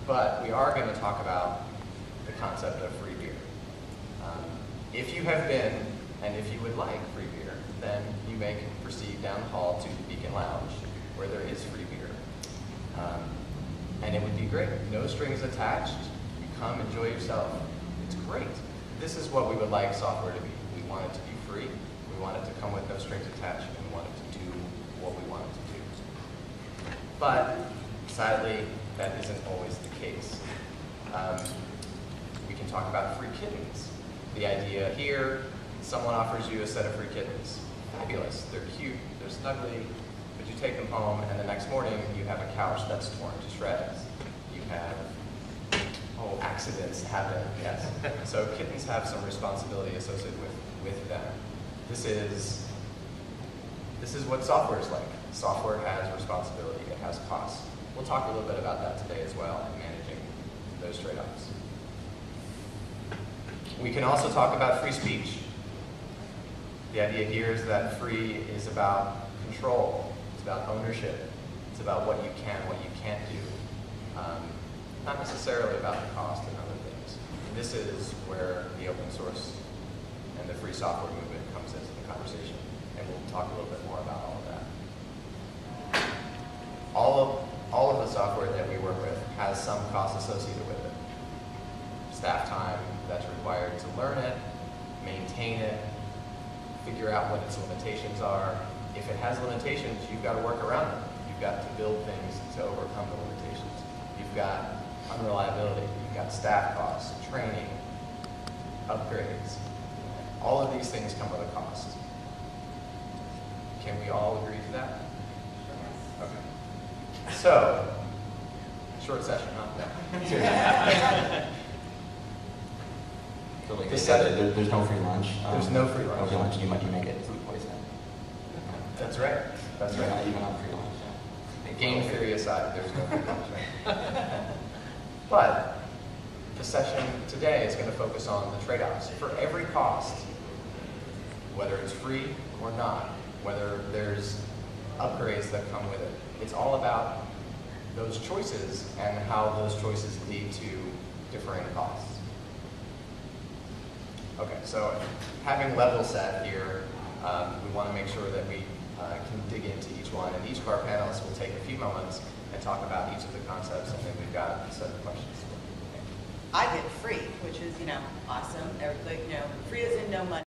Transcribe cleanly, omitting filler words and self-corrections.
But we are going to talk about the concept of free beer. If you have been, and if you would like free beer, then you may proceed down the hall to the Beacon Lounge, where there is free beer. And it would be great. No strings attached. You come, enjoy yourself. It's great. This is what we would like software to be. We want it to be free. We want it to come with no strings attached, and we want it to do what we want it to do. But sadly, that isn't always the case. We can talk about free kittens. The idea here, someone offers you a set of free kittens. Fabulous. They're cute. They're snuggly. But you take them home, and the next morning you have a couch that's torn to shreds. You have accidents happen, yes. So kittens have some responsibility associated with them. This is what software is like. Software has responsibility, it has costs. We'll talk a little bit about that today as well, and managing those trade-offs. We can also talk about free speech. The idea here is that free is about control, it's about ownership, it's about what you can, what you can't do. Not necessarily about the cost and other things. This is where the open source and the free software movement comes into the conversation, and we'll talk a little bit more about all of that. All of the software that we work with has some cost associated with it. Staff time that's required to learn it, maintain it, figure out what its limitations are. If it has limitations, you've got to work around them. You've got to build things to overcome the limitations. You've got unreliability, you've got staff costs, training, upgrades. All of these things come with a cost. Can we all agree to that? Okay. So, short session, huh? No. Seriously. So like they said, there's no free lunch. There's no free lunch. No free lunch, you may get food poisoning. That's right. That's right. Not even on free lunch. Game theory aside, there's no free lunch, right? But the session today is going to focus on the trade-offs. For every cost, whether it's free or not, whether there's upgrades that come with it, it's all about those choices and how those choices lead to differing costs. Okay, so having level set here, we want to make sure that we can dig into each one, and each of our panelists will take a few moments and talk about each of the concepts, and then we've got a set of questions. I get free, which is, awesome. Everybody, free is in no money.